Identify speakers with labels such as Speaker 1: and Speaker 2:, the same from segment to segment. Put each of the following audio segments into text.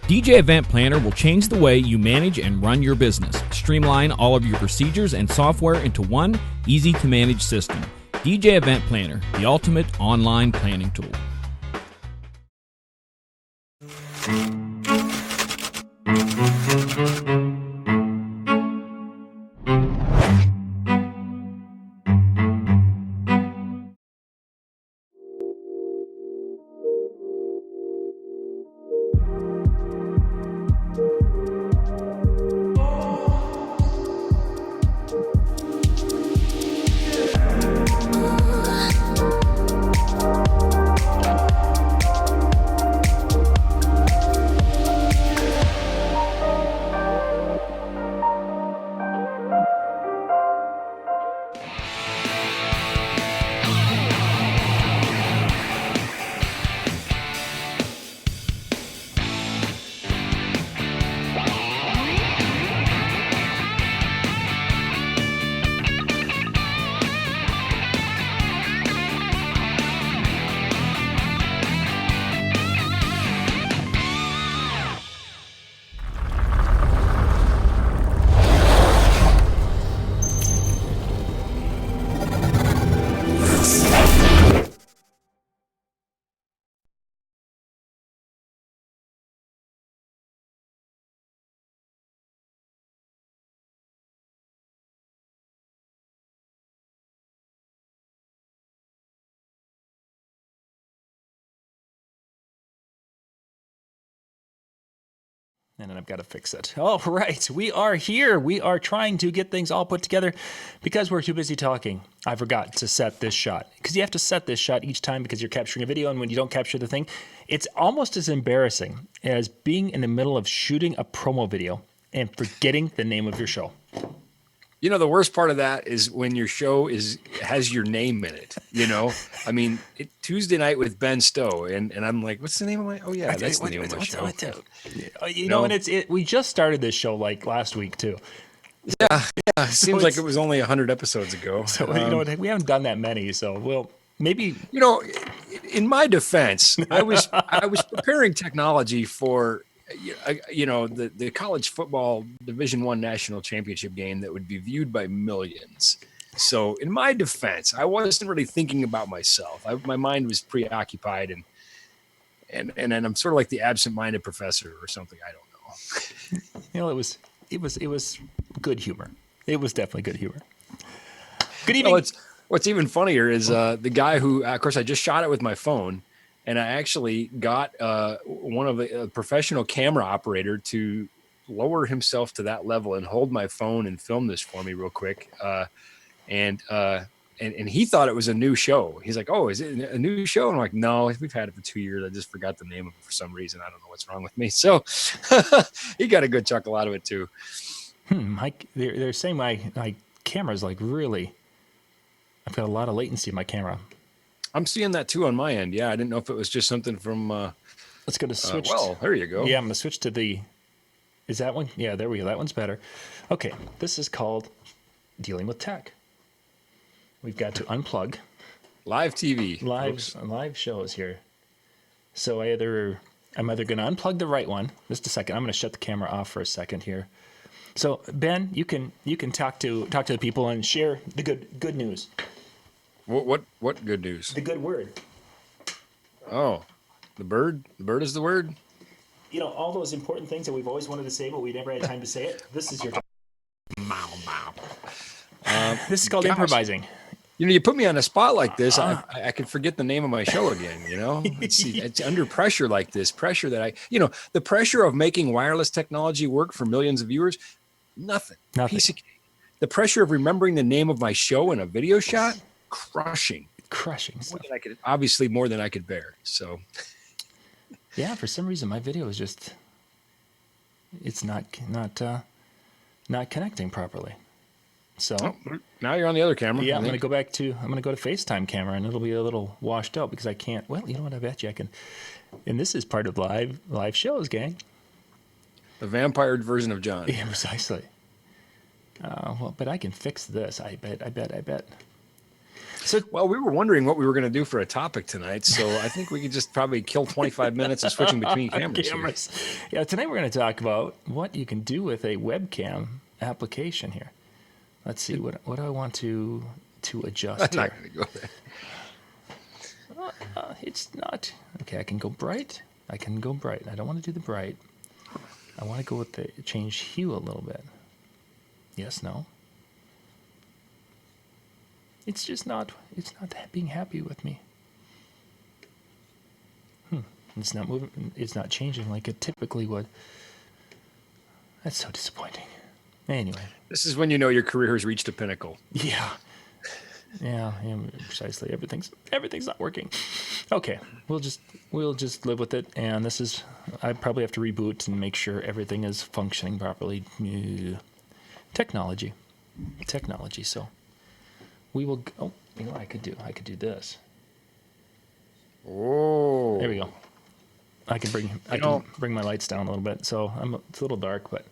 Speaker 1: DJ Event Planner will change the way you manage and run your business. Streamline all of your procedures and software into one easy-to-manage system. DJ Event Planner, the ultimate online planning tool.
Speaker 2: And then I've got to fix it. All right, we are here. We are trying to get things all put together because we're too busy talking. I forgot to set this shot because you have to set this shot each time because you're capturing a video, and when you don't capture the thing, it's almost as embarrassing as being in the middle of shooting a promo video and forgetting the name of your show.
Speaker 3: You know, the worst part of that is when your show has your name in it, you know? I mean, Tuesday night with Ben Stowe, and I'm like, what's the name of my, oh yeah, that's the name of my show.
Speaker 2: You know, and we just started this show like last week too.
Speaker 3: Yeah, it seems like it was only 100 episodes ago.
Speaker 2: So, you know, we haven't done that many, so we'll maybe.
Speaker 3: You know, in my defense, I was preparing technology for, you know, the college football Division I national championship game that would be viewed by millions. So in my defense, I wasn't really thinking about myself. My mind was preoccupied, and I'm sort of like the absent-minded professor or something. I don't know.
Speaker 2: You know, it was good humor. It was definitely good humor. Good evening.
Speaker 3: Well, what's even funnier is the guy who, of course, I just shot it with my phone. And I actually got one of a professional camera operator to lower himself to that level and hold my phone and film this for me real quick. And he thought it was a new show. He's like, "Oh, is it a new show?" And I'm like, "No, we've had it for 2 years. I just forgot the name of it for some reason. I don't know what's wrong with me." So he got a good chuckle out of it too.
Speaker 2: They're saying my camera's like really. I've got a lot of latency in my camera.
Speaker 3: I'm seeing that too on my end. Yeah, I didn't know if it was just something from.
Speaker 2: Let's go to switch.
Speaker 3: Well, there you go.
Speaker 2: Yeah, I'm going to switch to the. Is that one? Yeah, there we go. That one's better. Okay, this is called dealing with tech. We've got to unplug.
Speaker 3: Live TV.
Speaker 2: Live shows here. So I'm either going to unplug the right one. Just a second. I'm going to shut the camera off for a second here. So Ben, you can talk to the people and share the good news.
Speaker 3: What good news?
Speaker 2: The good word.
Speaker 3: Oh, the bird? The bird is the word?
Speaker 2: You know, all those important things that we've always wanted to say, but we never had time to say it. This is your time. This is called improvising.
Speaker 3: You know, you put me on a spot like this, I could forget the name of my show again, you know? It's under pressure like this, pressure that the pressure of making wireless technology work for millions of viewers, nothing. Piece of cake. The pressure of remembering the name of my show in a video shot, crushing more than I could bear. So
Speaker 2: yeah, for some reason my video is just it's not connecting properly. So
Speaker 3: now you're on the other camera.
Speaker 2: Yeah, I'm going to go to FaceTime camera, and it'll be a little washed out because I can't. Well, you know what? I bet you I can. And this is part of live shows, gang.
Speaker 3: The vampired version of John.
Speaker 2: Yeah, precisely. Well, but I can fix this. I bet.
Speaker 3: Well, we were wondering what we were going to do for a topic tonight, so I think we could just probably kill 25 minutes of switching between cameras.
Speaker 2: Yeah, tonight we're going to talk about what you can do with a webcam application here. Let's see, what do I want to adjust
Speaker 3: I'm
Speaker 2: here?
Speaker 3: not going to go there.
Speaker 2: It's not. Okay, I can go bright. I don't want to do the bright. I want to go with the change hue a little bit. Yes, no. It's just not. It's not being happy with me. It's not moving. It's not changing like it typically would. That's so disappointing. Anyway.
Speaker 3: This is when you know your career has reached a pinnacle.
Speaker 2: Yeah. Yeah, precisely. Everything's not working. Okay, we'll just live with it. And this is, I probably have to reboot and make sure everything is functioning properly. Technology. So we will. Oh, you know what I could do this.
Speaker 3: Oh,
Speaker 2: there we go. I can bring my lights down a little bit. So it's a little dark, but.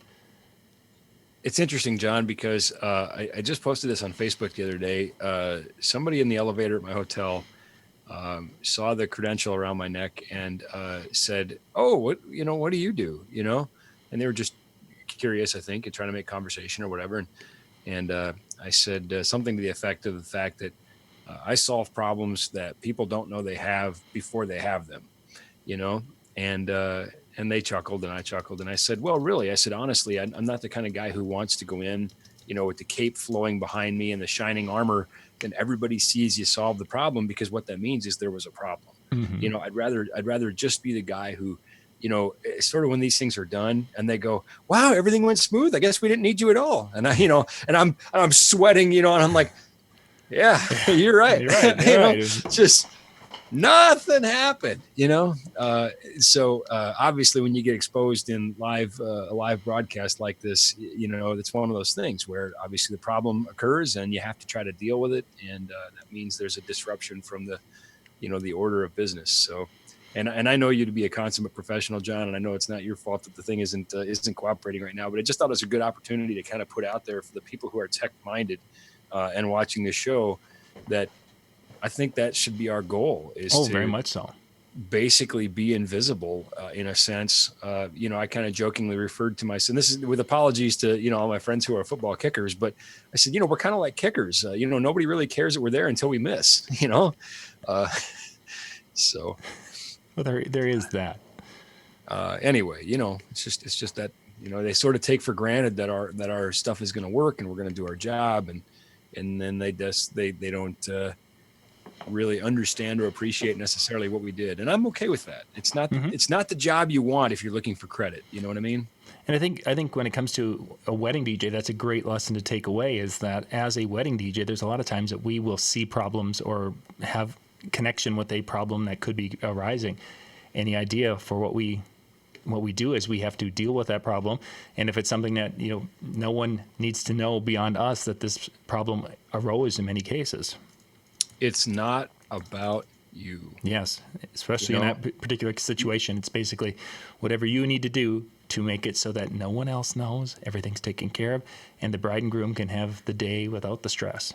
Speaker 3: It's interesting, John, because I just posted this on Facebook the other day. Somebody in the elevator at my hotel saw the credential around my neck and said, "Oh, what do you do?" And they were just curious, I think, and trying to make conversation or whatever. And I said something to the effect of the fact that I solve problems that people don't know they have before they have them, And they chuckled and I chuckled and I said, well, really, I said, honestly, I'm not the kind of guy who wants to go in, with the cape flowing behind me and the shining armor and everybody sees you solve the problem, because what that means is there was a problem.
Speaker 2: Mm-hmm.
Speaker 3: I'd rather just be the guy who, sort of when these things are done and they go, wow, everything went smooth. I guess we didn't need you at all. And and I'm sweating, and I'm like, yeah, you're right.
Speaker 2: You're right.
Speaker 3: Just nothing happened, So obviously when you get exposed in a live broadcast like this, it's one of those things where obviously the problem occurs and you have to try to deal with it. And that means there's a disruption from the order of business. So, and I know you to be a consummate professional, John, and I know it's not your fault that the thing isn't cooperating right now, but I just thought it was a good opportunity to kind of put out there for the people who are tech minded and watching the show that I think that should be our goal, is to
Speaker 2: very much so.
Speaker 3: Basically be invisible in a sense. I kind of jokingly referred to myself, and this is with apologies to, all my friends who are football kickers, but I said, we're kind of like kickers. Nobody really cares that we're there until we miss, so.
Speaker 2: Well, there is that.
Speaker 3: Anyway, it's just that, they sort of take for granted that our stuff is going to work and we're going to do our job. And then they don't, really understand or appreciate necessarily what we did, and I'm okay with that. It's not it's not the job you want if you're looking for credit. You know what I mean?
Speaker 2: And I think when it comes to a wedding DJ, that's a great lesson to take away, is that as a wedding DJ, there's a lot of times that we will see problems or have connection with a problem that could be arising. And the idea for what we do is we have to deal with that problem. And if it's something that, no one needs to know beyond us that this problem arose in many cases.
Speaker 3: It's not about you.
Speaker 2: Yes, especially in that particular situation. It's basically whatever you need to do to make it so that no one else knows, everything's taken care of, and the bride and groom can have the day without the stress.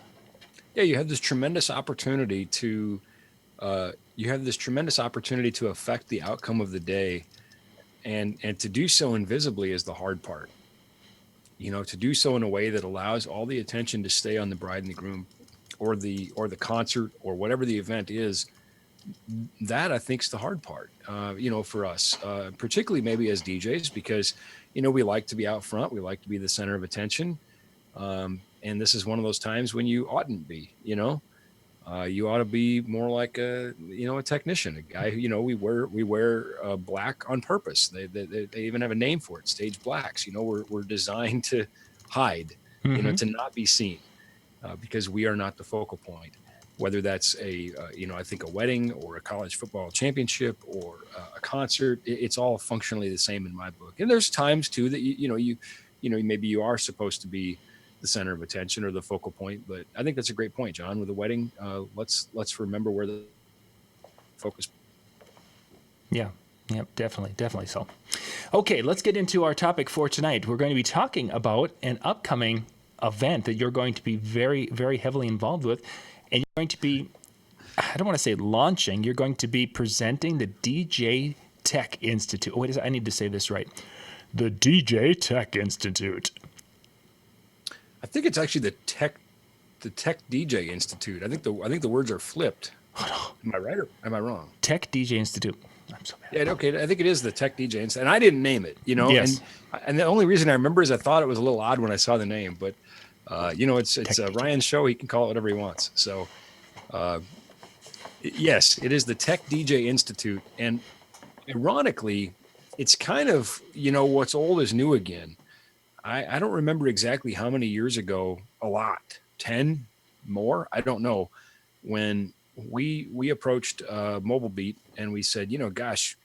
Speaker 3: Yeah, you have this tremendous opportunity to affect the outcome of the day, and to do so invisibly is the hard part. To do so in a way that allows all the attention to stay on the bride and the groom, or the concert, or whatever the event is. That I think is the hard part, for us, particularly maybe as DJs, because, we like to be out front. We like to be the center of attention. And this is one of those times when you oughtn't be, you ought to be more like a technician, a guy who, we wear black on purpose. They even have a name for it, stage blacks. We're designed to hide, to not be seen. Because we are not the focal point, whether that's I think a wedding or a college football championship or a concert. It's all functionally the same in my book. And there's times too that maybe you are supposed to be the center of attention or the focal point. But I think that's a great point, John. With a wedding, let's remember where the focus.
Speaker 2: Yeah. Yep, definitely so. Okay, let's get into our topic for tonight. We're going to be talking about an upcoming event that you're going to be very, very heavily involved with. and you're going to be, I don't want to say launching, you're going to be presenting the DJ Tech Institute. Wait, I need to say this right. The DJ Tech Institute.
Speaker 3: I think it's actually the Tech DJ Institute. I think the words are flipped. Am I right or am I wrong?
Speaker 2: Tech DJ Institute. I'm so bad.
Speaker 3: Yeah, okay. I think it is the Tech DJ Institute, and I didn't name it.
Speaker 2: Yes.
Speaker 3: And the only reason I remember is I thought it was a little odd when I saw the name, but it's Ryan's show. He can call it whatever he wants. So, yes, it is the Tech DJ Institute, and ironically, it's kind of what's old is new again. I don't remember exactly how many years ago. A lot, 10 more. I don't know. When we approached Mobile Beat and we said, gosh,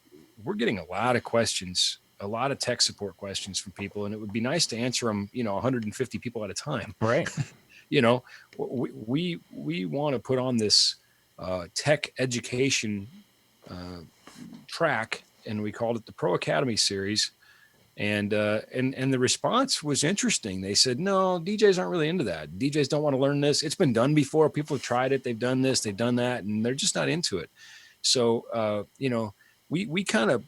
Speaker 3: we're getting a lot of questions, a lot of tech support questions from people, and it would be nice to answer them, 150 people at a time.
Speaker 2: Right.
Speaker 3: We want to put on this tech education track, and we called it the Pro Academy series. And the response was interesting. They said, no, DJs aren't really into that. DJs don't want to learn this. It's been done before. People have tried it. They've done this, they've done that, and they're just not into it. So, we kind of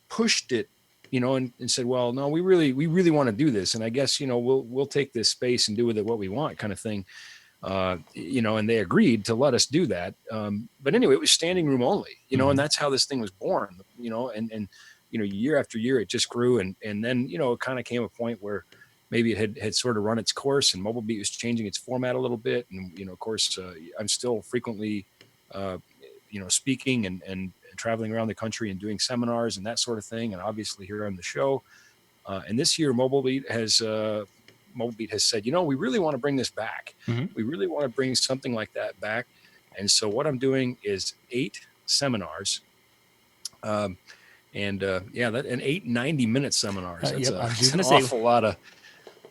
Speaker 3: pushed it, and said, well, no, we really want to do this. And I guess, we'll take this space and do with it what we want, kind of thing. And they agreed to let us do that. But anyway, it was standing room only, and that's how this thing was born, and year after year, it just grew. And then, it kind of came a point where maybe it had sort of run its course, and Mobile Beat was changing its format a little bit. And, of course, I'm still frequently, speaking and traveling around the country and doing seminars and that sort of thing. And obviously here on the show. And this year, Mobile Beat has said, we really want to bring this back.
Speaker 2: Mm-hmm.
Speaker 3: We really want to bring something like that back. And so what I'm doing is 8 seminars. And 8 90-minute seminars. That's an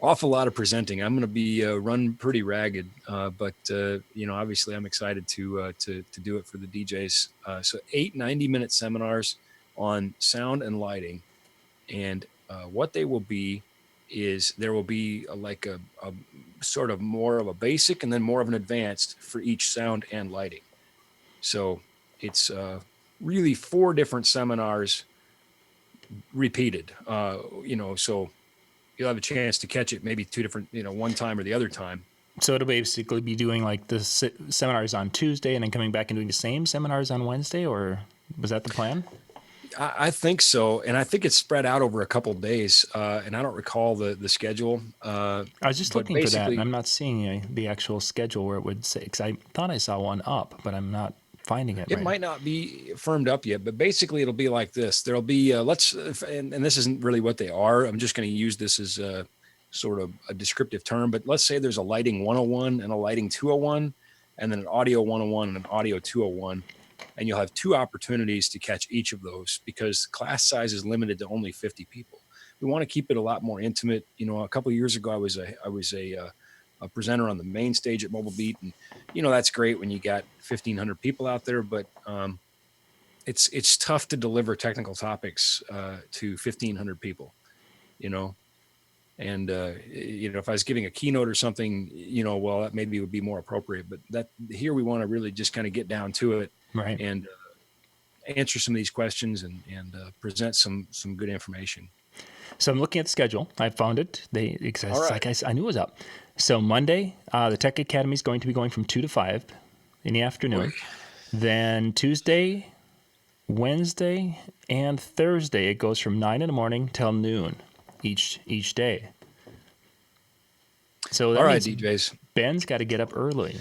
Speaker 3: awful lot of presenting. I'm going to be run pretty ragged, but obviously I'm excited to do it for the DJs. So 8 90-minute seminars on sound and lighting, and what they will be is there will be a sort of more of a basic and then more of an advanced for each sound and lighting. So it's really 4 different seminars repeated, so you'll have a chance to catch it maybe 2 different, one time or the other time.
Speaker 2: So it'll basically be doing like the seminars on Tuesday and then coming back and doing the same seminars on Wednesday, or was that the plan?
Speaker 3: I think so. And I think it's spread out over a couple of days. And I don't recall the schedule.
Speaker 2: I was just looking for that, and I'm not seeing the actual schedule where it would say, because I thought I saw one up, but I'm not finding it.
Speaker 3: It might not be firmed up yet, but basically it'll be like this. There'll be, and this isn't really what they are. I'm just going to use this as a sort of a descriptive term, but let's say there's a lighting 101 and a lighting 201, and then an audio 101 and an audio 201. And you'll have 2 opportunities to catch each of those because class size is limited to only 50 people. We want to keep it a lot more intimate. A couple of years ago, I was a presenter on the main stage at Mobile Beat, and that's great when you got 1,500 people out there, but it's tough to deliver technical topics to 1,500 people. And if I was giving a keynote or something, well, that maybe would be more appropriate. But that here we want to really just kind of get down to it,
Speaker 2: right,
Speaker 3: and answer some of these questions and present some good information.
Speaker 2: So I'm looking at the schedule. I found it. Like I knew it was up. So Monday, the Tech Academy is going to be going from 2 to 5 in the afternoon. Then Tuesday, Wednesday, and Thursday, it goes from 9 in the morning till noon each day. So that means
Speaker 3: DJs.
Speaker 2: Ben's got to get up early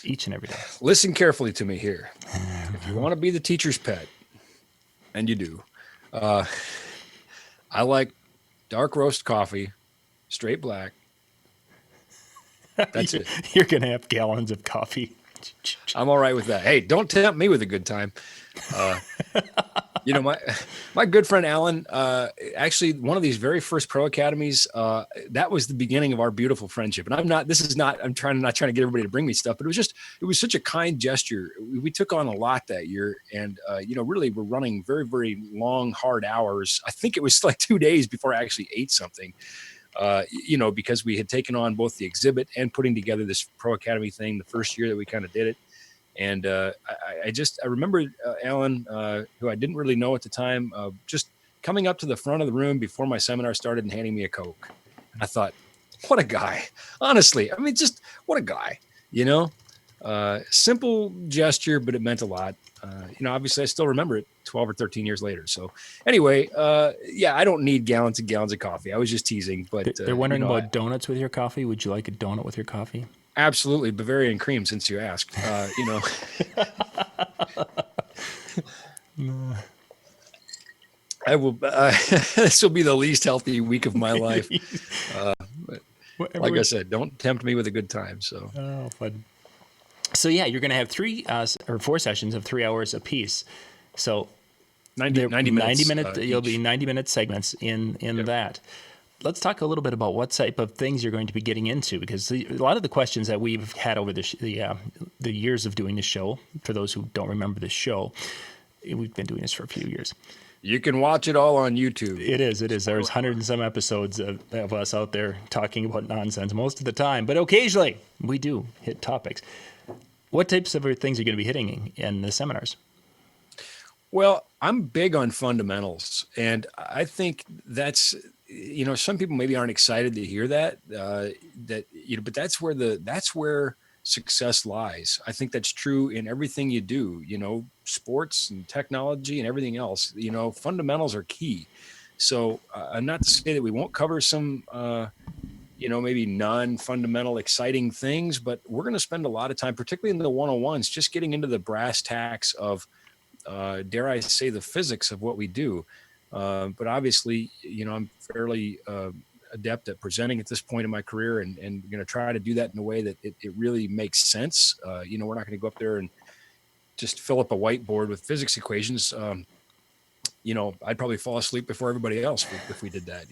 Speaker 2: each and every day.
Speaker 3: Listen carefully to me here. If you want to be the teacher's pet, and you do, I like dark roast coffee, straight black. That's it.
Speaker 2: You're going to have gallons of coffee.
Speaker 3: I'm all right with that. Hey, don't tempt me with a good time. My good friend Alan, actually one of these very first Pro Academies, that was the beginning of our beautiful friendship. And I'm not trying to get everybody to bring me stuff, but it was such a kind gesture. We took on a lot that year, and really we're running very, very long, hard hours. I think it was like 2 days before I actually ate something. because we had taken on both the exhibit and putting together this Pro Academy thing the first year that we kind of did it. And I remember Alan, who I didn't really know at the time, just coming up to the front of the room before my seminar started and handing me a Coke. And I thought, what a guy. Honestly, I mean, just what a guy, simple gesture, but it meant a lot. Obviously I still remember it 12 or 13 years later. So anyway, I don't need gallons and gallons of coffee. I was just teasing, but
Speaker 2: they're wondering about donuts with your coffee. Would you like a donut with your coffee?
Speaker 3: Absolutely. Bavarian cream, since you asked, I will, this will be the least healthy week of my life. Like I said, don't tempt me with a good time. So,
Speaker 2: fun. So yeah, you're going to have 3 or 4 sessions of 3 hours apiece. So
Speaker 3: 90 minutes.
Speaker 2: You'll be 90-minute segments in that. Let's talk a little bit about what type of things you're going to be getting into, because a lot of the questions that we've had over the years of doing the show, for those who don't remember the show, we've been doing this for a few years.
Speaker 3: You can watch it all on YouTube.
Speaker 2: It is. There's 100 and some episodes of us out there talking about nonsense most of the time, but occasionally we do hit topics. What types of things are you going to be hitting in the seminars?
Speaker 3: Well, I'm big on fundamentals, and I think that's, some people maybe aren't excited to hear that, but that's where success lies. I think that's true in everything you do, sports and technology and everything else. Fundamentals are key. So not to say that we won't cover some, maybe non-fundamental exciting things, but we're going to spend a lot of time, particularly in the 101s, just getting into the brass tacks of, dare I say, the physics of what we do. But obviously, I'm fairly adept at presenting at this point in my career, and going to try to do that in a way that it really makes sense. We're not going to go up there and just fill up a whiteboard with physics equations. I'd probably fall asleep before everybody else if we did that,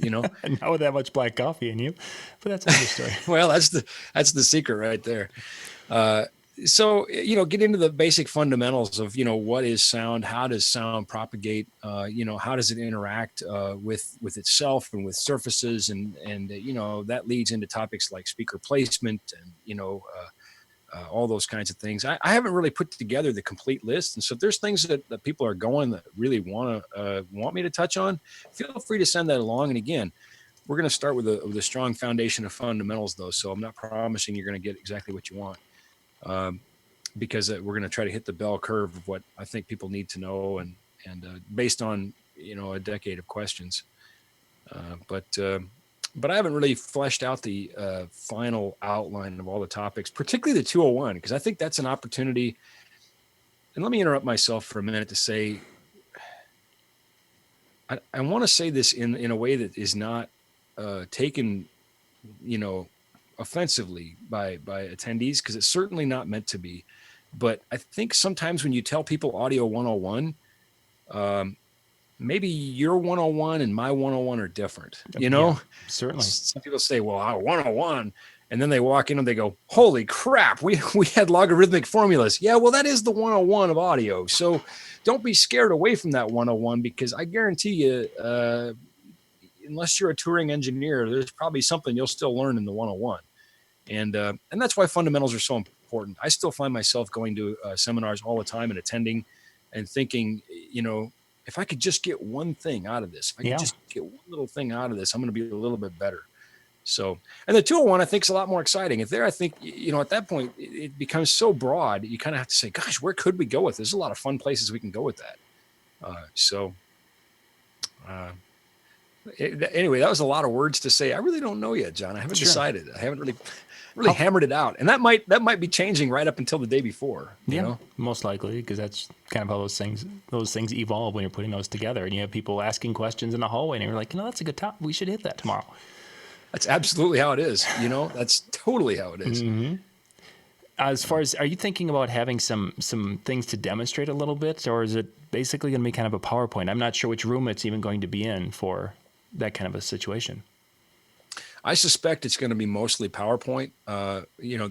Speaker 2: And not with that much black coffee in you, but that's another story.
Speaker 3: Well, that's the secret right there. So, get into the basic fundamentals of, what is sound? How does sound propagate? How does it interact with itself and with surfaces? And that leads into topics like speaker placement and, all those kinds of things. I haven't really put together the complete list. And so if there's things that people are going that really want me to touch on, feel free to send that along. And again, we're going to start with a strong foundation of fundamentals, though. So I'm not promising you're going to get exactly what you want. Because we're going to try to hit the bell curve of what I think people need to know, and based on a decade of questions. But I haven't really fleshed out the final outline of all the topics, particularly the 201, because I think that's an opportunity. And let me interrupt myself for a minute to say, I want to say this in a way that is not taken, offensively by attendees, because it's certainly not meant to be. But I think sometimes when you tell people audio 101, maybe your 101 and my 101 are different,
Speaker 2: Yeah, certainly.
Speaker 3: Some people say, well, our 101, and then they walk in and they go, holy crap, we had logarithmic formulas. Yeah, well, that is the 101 of audio. So don't be scared away from that 101, because I guarantee you, unless you're a touring engineer, there's probably something you'll still learn in the 101. And that's why fundamentals are so important. I still find myself going to seminars all the time and attending and thinking, if I could just get one thing out of this, if I could just get one little thing out of this, I'm going to be a little bit better. So, and the 201, I think, is a lot more exciting. If there, I think, at that point, it becomes so broad, you kind of have to say, gosh, where could we go with this? There's a lot of fun places we can go with that. Anyway, that was a lot of words to say. I really don't know yet, John. I haven't decided. I haven't really hammered it out, and that might be changing right up until the day before. You know?
Speaker 2: Most likely, because that's kind of how those things evolve when you're putting those together, and you have people asking questions in the hallway, and you're like, that's a good topic. We should hit that tomorrow.
Speaker 3: That's absolutely how it is. That's totally how it is.
Speaker 2: Mm-hmm. As far as, are you thinking about having some things to demonstrate a little bit, or is it basically going to be kind of a PowerPoint? I'm not sure which room it's even going to be in for that kind of a situation.
Speaker 3: I suspect it's going to be mostly PowerPoint. The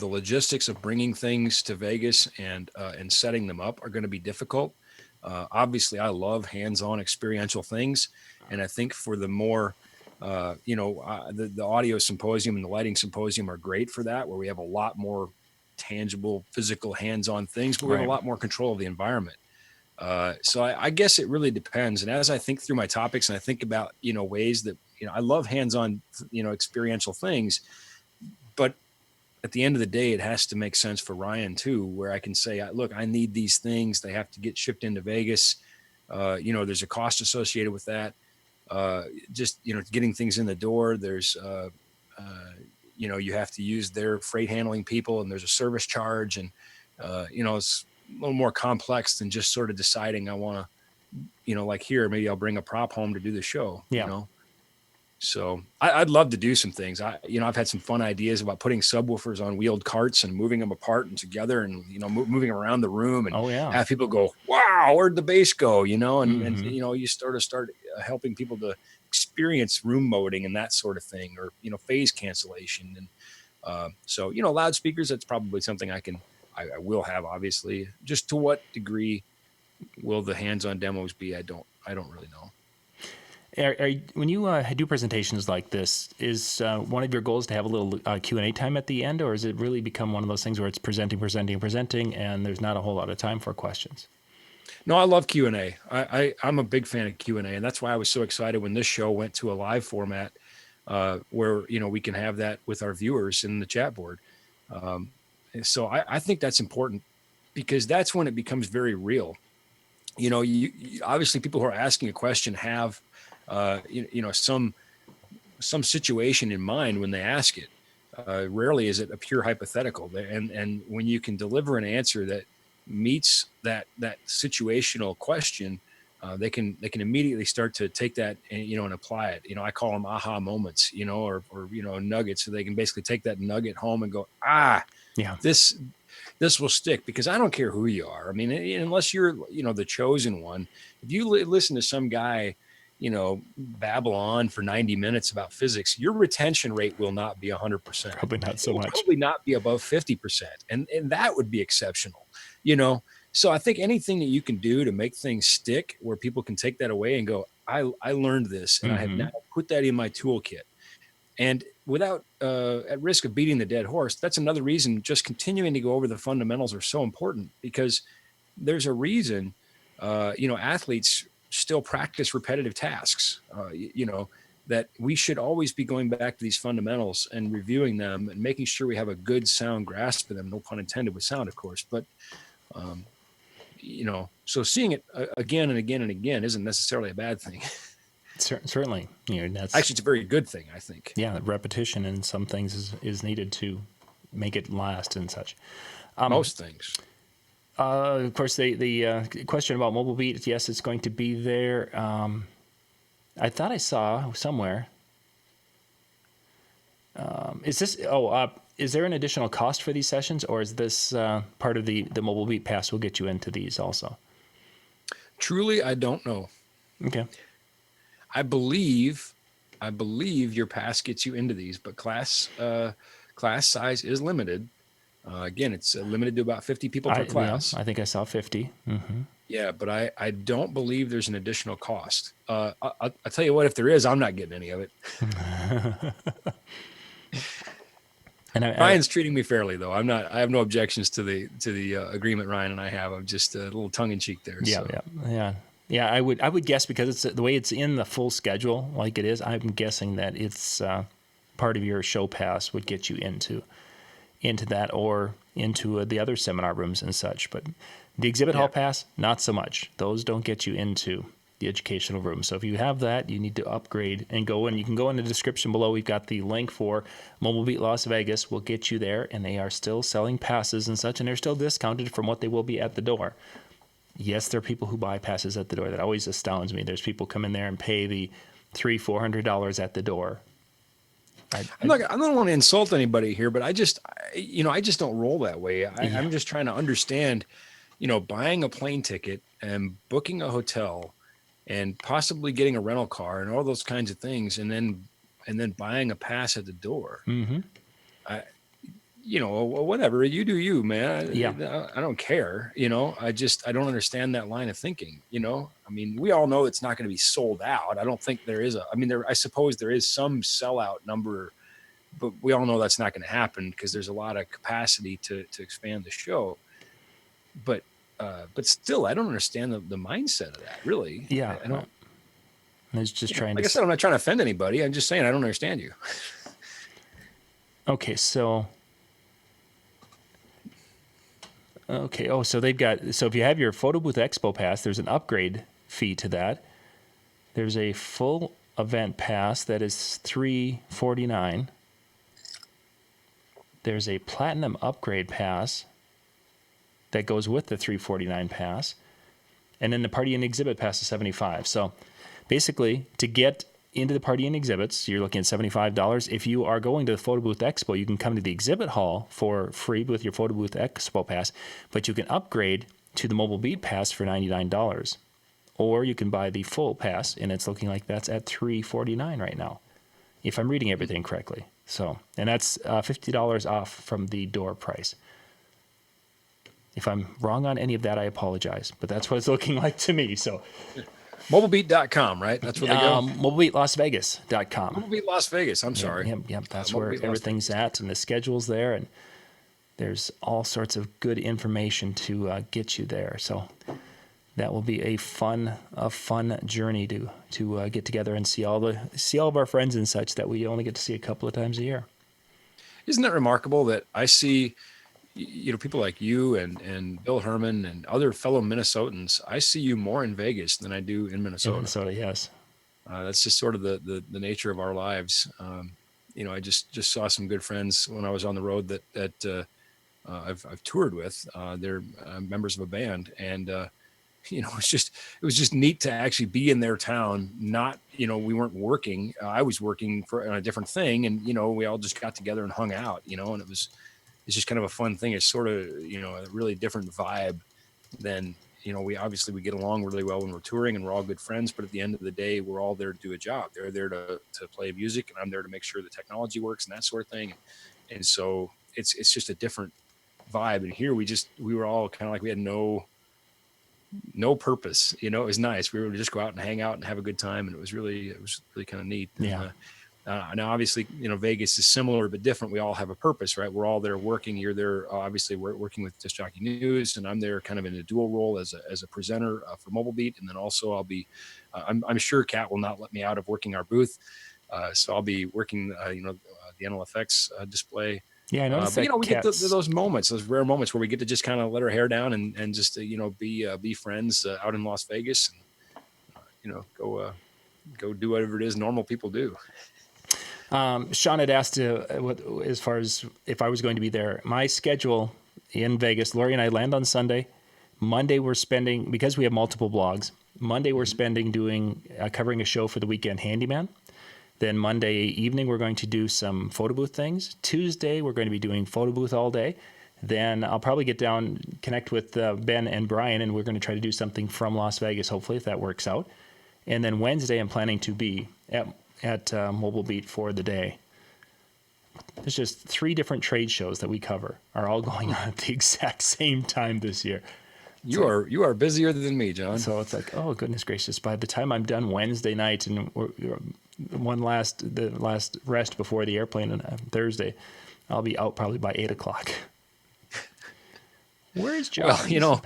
Speaker 3: logistics of bringing things to Vegas and setting them up are going to be difficult. Obviously, I love hands-on experiential things, and I think for the more The audio symposium and the lighting symposium are great for that, where we have a lot more tangible, physical, hands-on things, but we have a lot more control of the environment. So I guess it really depends. And as I think through my topics and I think about, ways that, I love hands-on, experiential things, but at the end of the day, it has to make sense for Ryan too, where I can say, look, I need these things. They have to get shipped into Vegas. There's a cost associated with that. Just, getting things in the door. There's, you have to use their freight handling people, and there's a service charge, and, it's a little more complex than just sort of deciding I want to, like here, maybe I'll bring a prop home to do the show, So I'd love to do some things. I've had some fun ideas about putting subwoofers on wheeled carts and moving them apart and together, and moving around the room, and have people go, "Wow, where'd the bass go?" And you start helping people to experience room moding and that sort of thing, or phase cancellation, and so loudspeakers. That's probably something I will have. Obviously, just to what degree will the hands-on demos be? I don't really know.
Speaker 2: When you do presentations like this, is one of your goals to have a little Q&A time at the end, or has it really become one of those things where it's presenting, and there's not a whole lot of time for questions?
Speaker 3: No, I love Q&A. I'm a big fan of Q&A, and that's why I was so excited when this show went to a live format, where we can have that with our viewers in the chat board. So I think that's important, because that's when it becomes very real. You obviously, people who are asking a question have some situation in mind when they ask it. Rarely is it a pure hypothetical. And when you can deliver an answer that meets that situational question, they can immediately start to take that and apply it. I call them aha moments, or nuggets. So they can basically take that nugget home and go, this will stick, because I don't care who you are. I mean, unless you're, the chosen one, if you listen to some guy, babble on for 90 minutes about physics, your retention rate will not be 100%.
Speaker 2: Probably not so much.
Speaker 3: Probably not be above 50%. And that would be exceptional, So I think anything that you can do to make things stick, where people can take that away and go, I learned this, and I have now put that in my toolkit. And without, at risk of beating the dead horse, that's another reason just continuing to go over the fundamentals are so important, because there's a reason, athletes still practice repetitive tasks, that we should always be going back to these fundamentals and reviewing them and making sure we have a good sound grasp of them. No pun intended with sound, of course, but, so seeing it again and again and again isn't necessarily a bad thing.
Speaker 2: Certainly, that's
Speaker 3: actually, it's a very good thing, I think.
Speaker 2: Yeah, repetition in some things is needed to make it last and such.
Speaker 3: Most things.
Speaker 2: Of course, the question about Mobile Beat, yes, it's going to be there. I thought I saw somewhere. Is there an additional cost for these sessions, or is this part of the Mobile Beat Pass will get you into these also?
Speaker 3: Truly, I don't know.
Speaker 2: Okay.
Speaker 3: I believe your pass gets you into these, but class size is limited. Again, it's limited to about 50 people per class.
Speaker 2: Yeah, I think I saw 50. Mm-hmm.
Speaker 3: Yeah, but I don't believe there's an additional cost. I'll tell you what, if there is, I'm not getting any of it.
Speaker 2: And
Speaker 3: Ryan's treating me fairly, though. I have no objections to the agreement Ryan and I have. I'm just a little tongue in cheek there.
Speaker 2: Yeah. I would guess, because it's the way it's in the full schedule, like it is. I'm guessing that it's part of your show pass would get you into that, or into the other seminar rooms and such. But the exhibit hall pass, not so much. Those don't get you into the educational room. So if you have that, you need to upgrade and go. And you can go in the description below. We've got the link for Mobile Beat Las Vegas. We'll get you there, and they are still selling passes and such, and they're still discounted from what they will be at the door. Yes, there are people who buy passes at the door. That always astounds me. There's people come in there and pay the $300-$400 at the door. I
Speaker 3: don't want to insult anybody here, but I just don't roll that way. I'm just trying to understand, buying a plane ticket and booking a hotel and possibly getting a rental car and all those kinds of things, and then buying a pass at the door.
Speaker 2: Mm-hmm.
Speaker 3: whatever, you do you, man.
Speaker 2: Yeah.
Speaker 3: I don't care. I don't understand that line of thinking. I mean, we all know it's not going to be sold out. I don't think there is I suppose there is some sellout number, but we all know that's not going to happen because there's a lot of capacity to expand the show. But still, I don't understand the mindset of that, really.
Speaker 2: Yeah.
Speaker 3: I don't.
Speaker 2: I was just trying to.
Speaker 3: Like I said, I'm not trying to offend anybody. I'm just saying I don't understand you.
Speaker 2: Okay, so. Okay. Oh, so they've got. So if you have your Photo Booth Expo pass, there's an upgrade fee to that. There's a full event pass that is $349. There's a platinum upgrade pass that goes with the $349 pass, and then the party and exhibit pass is $75. So basically, to get into the party and exhibits, you're looking at $75. If you are going to the Photo Booth Expo, you can come to the exhibit hall for free with your Photo Booth Expo pass, but you can upgrade to the Mobile Beat pass for $99. Or you can buy the full pass, and it's looking like that's at $349 right now, if I'm reading everything correctly. So, and that's $50 off from the door price. If I'm wrong on any of that, I apologize, but that's what it's looking like to me. So,
Speaker 3: mobilebeat.com, right? That's where they go.
Speaker 2: mobilebeatlasvegas.com.
Speaker 3: Mobile Beat Las Vegas. I'm sorry.
Speaker 2: Yep. That's where everything's at, and the schedule's there, and there's all sorts of good information to get you there. So that will be a fun journey to get together and see all of our friends and such that we only get to see a couple of times a year.
Speaker 3: Isn't that remarkable that I see, people like you and Bill Herman and other fellow Minnesotans? I see you more in Vegas than I do in Minnesota.
Speaker 2: In Minnesota, yes.
Speaker 3: That's just sort of the nature of our lives. I just saw some good friends when I was on the road that I've toured with. They're members of a band, and it was just neat to actually be in their town. Not, we weren't working. I was working on a different thing, and we all just got together and hung out. And it's just kind of a fun thing. It's sort of a really different vibe than we get along really well when we're touring, and we're all good friends. But at the end of the day, we're all there to do a job. They're there to play music, and I'm there to make sure the technology works and that sort of thing. And so it's just a different vibe. And here we were all kind of like we had no purpose. It was nice. We were to just go out and hang out and have a good time, and it was really kind of neat.
Speaker 2: Yeah.
Speaker 3: Now obviously, Vegas is similar but different. We all have a purpose, right? We're all there working. You're there, obviously, we're working with Disc Jockey News, and I'm there kind of in a dual role as a presenter for Mobile Beat, and then also I'll be. I'm sure Kat will not let me out of working our booth, so I'll be working, the NLFX display.
Speaker 2: Yeah, I noticed
Speaker 3: but, we get those moments, those rare moments where we get to just kind of let our hair down and just be friends out in Las Vegas, and go do whatever it is normal people do.
Speaker 2: Sean had asked as far as if I was going to be there. My schedule in Vegas, Lori and I land on Sunday. Monday we're spending, because we have multiple blogs, Monday we're spending covering a show for the Weekend Handyman. Then Monday evening we're going to do some photo booth things. Tuesday we're going to be doing photo booth all day. Then I'll probably connect with Ben and Brian, and we're going to try to do something from Las Vegas, hopefully, if that works out. And then Wednesday I'm planning to be at Mobile Beat for the day. There's just 3 different trade shows that we cover are all going on at the exact same time this year.
Speaker 3: You are busier than me, John.
Speaker 2: So it's like, oh goodness gracious! By the time I'm done Wednesday night and the last rest before the airplane on Thursday, I'll be out probably by 8:00. Where's John?
Speaker 3: Well,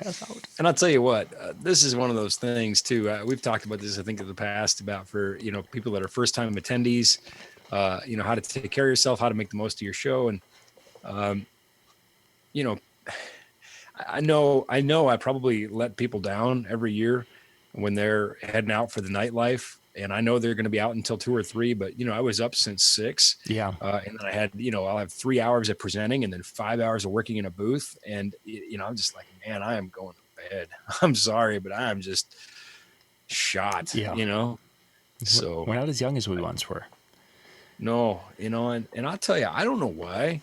Speaker 3: and I'll tell you what, this is one of those things too. We've talked about this, I think, in the past about for people that are first time attendees, how to take care of yourself, how to make the most of your show, and I know I probably let people down every year when they're heading out for the nightlife, and I know they're going to be out until 2 or 3, but I was up since 6.
Speaker 2: Yeah.
Speaker 3: And then I had, I'll have 3 hours of presenting and then 5 hours of working in a booth. And, I'm just like, man, I am going to bed. I'm sorry, but I'm just shot, so
Speaker 2: we're not as young as we once were.
Speaker 3: No, and I'll tell you, I don't know why,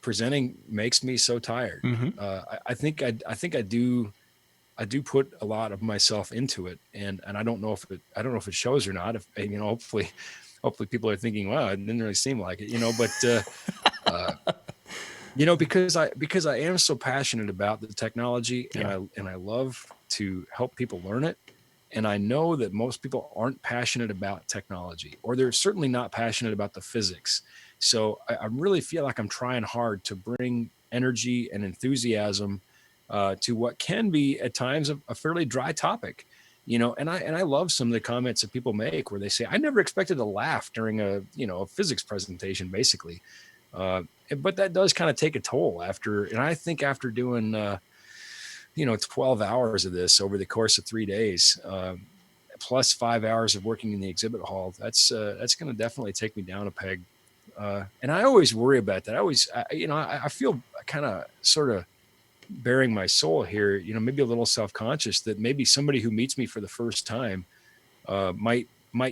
Speaker 3: presenting makes me so tired.
Speaker 2: Mm-hmm.
Speaker 3: I think I do put a lot of myself into it, and I don't know if it shows or not. If hopefully people are thinking, wow, it didn't really seem like it, but Because I am so passionate about the technology, and I love to help people learn it. And I know that most people aren't passionate about technology, or they're certainly not passionate about the physics. So I really feel like I'm trying hard to bring energy and enthusiasm to what can be at times a fairly dry topic. And I love some of the comments that people make where they say, I never expected to laugh during a physics presentation, basically. But that does kind of take a toll and I think after doing, 12 hours of this over the course of 3 days, plus 5 hours of working in the exhibit hall, that's going to definitely take me down a peg. And I always worry about that. I feel kind of sort of bearing my soul here, maybe a little self-conscious that maybe somebody who meets me for the first time might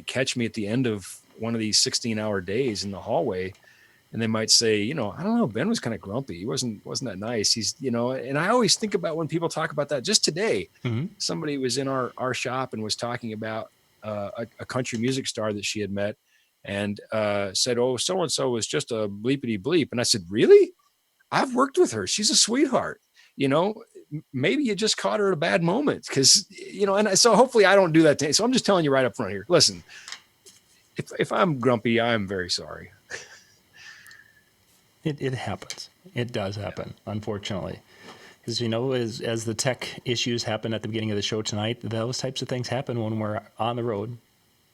Speaker 3: catch me at the end of one of these 16-hour days in the hallway. And they might say, I don't know, Ben was kind of grumpy. He wasn't that nice. He's, and I always think about when people talk about that. Just today, somebody was in our shop and was talking about a country music star that she had met, and said, oh, so-and-so was just a bleepity bleep. And I said, really? I've worked with her. She's a sweetheart. Maybe you just caught her at a bad moment, because, and so hopefully I don't do that. So I'm just telling you right up front here. Listen, if I'm grumpy, I'm very sorry.
Speaker 2: It happens. It does happen, unfortunately. Because, as the tech issues happen at the beginning of the show tonight, those types of things happen when we're on the road.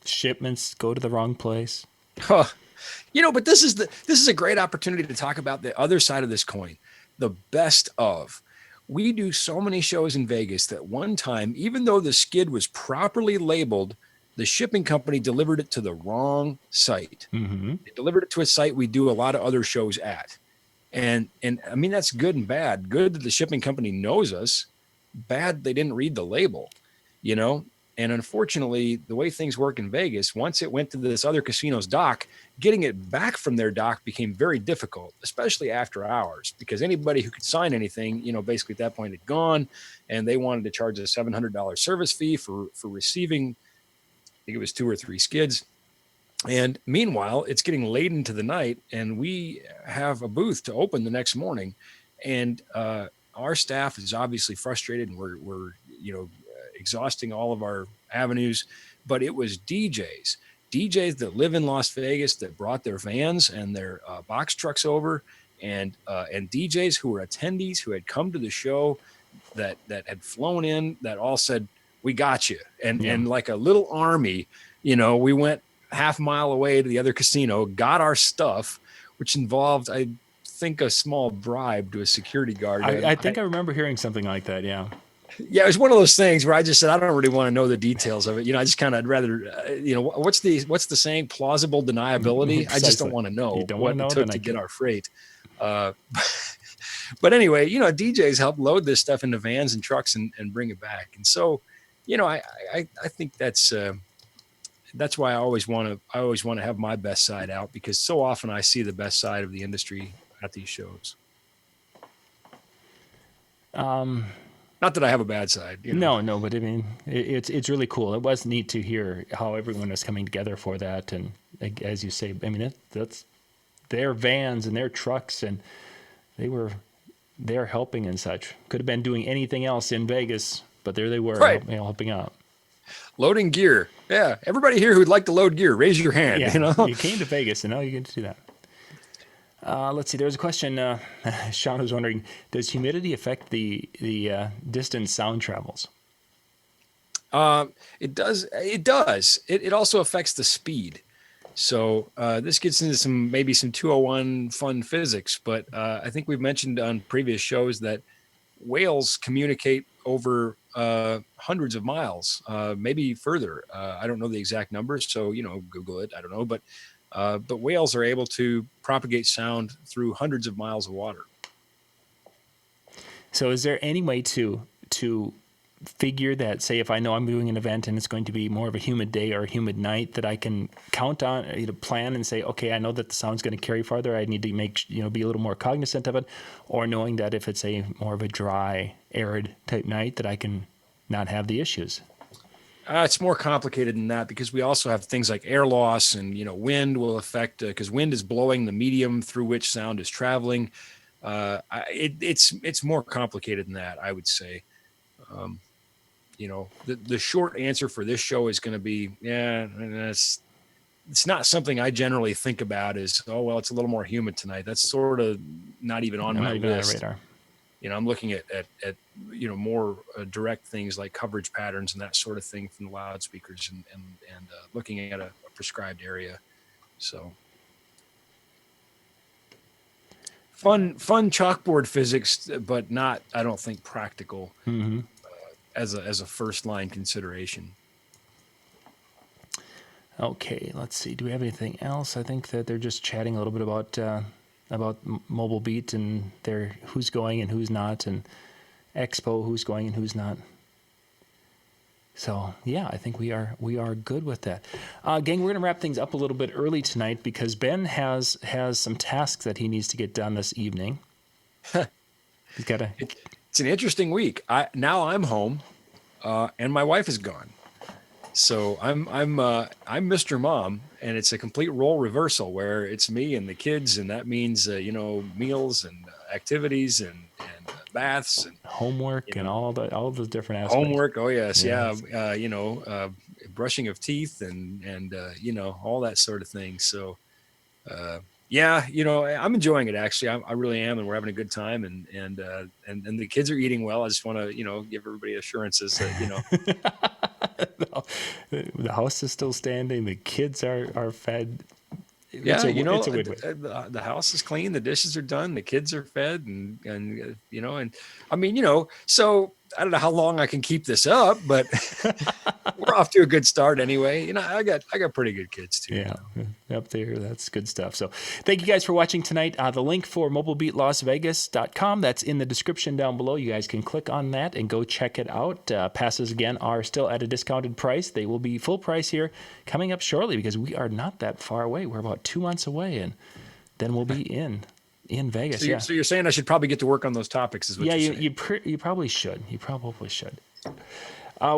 Speaker 2: Shipments go to the wrong place.
Speaker 3: Huh. But this is a great opportunity to talk about the other side of this coin, the best of. We do so many shows in Vegas that one time, even though the skid was properly labeled, the shipping company delivered it to the wrong site. Mm-hmm. They delivered it to a site we do a lot of other shows at. And I mean, that's good and bad. Good that the shipping company knows us. Bad they didn't read the label, And unfortunately, the way things work in Vegas, once it went to this other casino's dock, getting it back from their dock became very difficult, especially after hours, because anybody who could sign anything, basically at that point had gone, and they wanted to charge a $700 service fee for receiving, I think it was 2 or 3 skids. And meanwhile, it's getting late into the night, and we have a booth to open the next morning. And our staff is obviously frustrated, and we're exhausting all of our avenues. But it was DJs that live in Las Vegas that brought their vans and their box trucks over, and DJs who were attendees who had come to the show that had flown in, that all said, we got you. And like a little army, we went half a mile away to the other casino, got our stuff, which involved, I think, a small bribe to a security guard.
Speaker 2: I think I remember hearing something like that. Yeah.
Speaker 3: Yeah. It was one of those things where I just said, I don't really want to know the details of it. I just kind of, I'd rather, what's the saying? Plausible deniability. I just don't want to know what it took to get our freight. But anyway, DJs help load this stuff into vans and trucks and bring it back. And so, I think that's why I always want to have my best side out, because so often I see the best side of the industry at these shows. Not that I have a bad side.
Speaker 2: No, but I mean, it's really cool. It was neat to hear how everyone was coming together for that. And as you say, I mean, that's their vans and their trucks, and they're helping and such. Could have been doing anything else in Vegas, but there they were, right, helping out.
Speaker 3: Loading gear. Yeah. Everybody here who'd like to load gear, raise your hand.
Speaker 2: Yeah. You came to Vegas, and now you get to do that. Let's see. There's a question. Sean was wondering, does humidity affect the distance sound travels?
Speaker 3: It does. It does. It also affects the speed. So this gets into some 201 fun physics, but I think we've mentioned on previous shows that whales communicate over hundreds of miles, maybe further. I don't know the exact numbers, so Google it. I don't know, but whales are able to propagate sound through hundreds of miles of water.
Speaker 2: So, is there any way to figure that? Say, if I know I'm doing an event and it's going to be more of a humid day or a humid night, that I can count on, plan and say, okay, I know that the sound's going to carry farther. I need to be a little more cognizant of it, or knowing that if it's a more of a dry, arid type night, that I can not have the issues.
Speaker 3: It's more complicated than that because we also have things like air loss and, wind will affect, because wind is blowing the medium through which sound is traveling. It's more complicated than that, I would say. The short answer for this show is going to be, it's not something I generally think about as, oh, well, it's a little more humid tonight. That's sort of not even on my list.
Speaker 2: Radar.
Speaker 3: I'm looking at more direct things like coverage patterns and that sort of thing from the loudspeakers and looking at a prescribed area. So fun chalkboard physics, but not, I don't think, practical as a first line consideration.
Speaker 2: Okay, let's see. Do we have anything else? I think that they're just chatting a little bit about Mobile Beat and their who's going and who's not, and Expo, who's going and who's not. So yeah, I think we are good with that. Gang, we're gonna wrap things up a little bit early tonight because Ben has some tasks that he needs to get done this evening. He's got to.
Speaker 3: It's an interesting week. I'm home, and my wife is gone. So I'm Mr. Mom, and it's a complete role reversal where it's me and the kids, and that means meals and activities and baths and
Speaker 2: homework and all the different aspects.
Speaker 3: Homework, oh yes, yeah. Brushing of teeth and all that sort of thing. So I'm enjoying it actually. I really am, and we're having a good time, and the kids are eating well. I just want to give everybody assurances that
Speaker 2: the house is still standing. The kids are fed.
Speaker 3: It's a win-win. The house is clean. The dishes are done. The kids are fed, and I mean, so I don't know how long I can keep this up, but we're off to a good start anyway. I got pretty good kids too.
Speaker 2: Yeah, up there. That's good stuff. So thank you guys for watching tonight. The link for mobilebeatlasvegas.com, that's in the description down below. You guys can click on that and go check it out. Passes, again, are still at a discounted price. They will be full price here coming up shortly because we are not that far away. We're about 2 months away, and then we'll be in Vegas.
Speaker 3: So you're saying I should probably get to work on those topics, is what you're saying?
Speaker 2: You probably should. You probably should.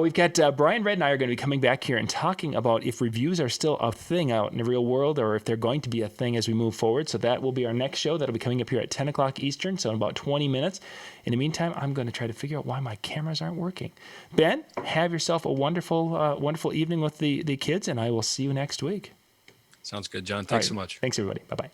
Speaker 2: We've got Brian Red and I are going to be coming back here and talking about if reviews are still a thing out in the real world or if they're going to be a thing as we move forward. So that will be our next show. That'll be coming up here at 10 o'clock Eastern, so in about 20 minutes. In the meantime, I'm going to try to figure out why my cameras aren't working. Ben, have yourself a wonderful evening with the kids, and I will see you next week.
Speaker 3: Sounds good, John. Thanks so much.
Speaker 2: Thanks, everybody. Bye-bye.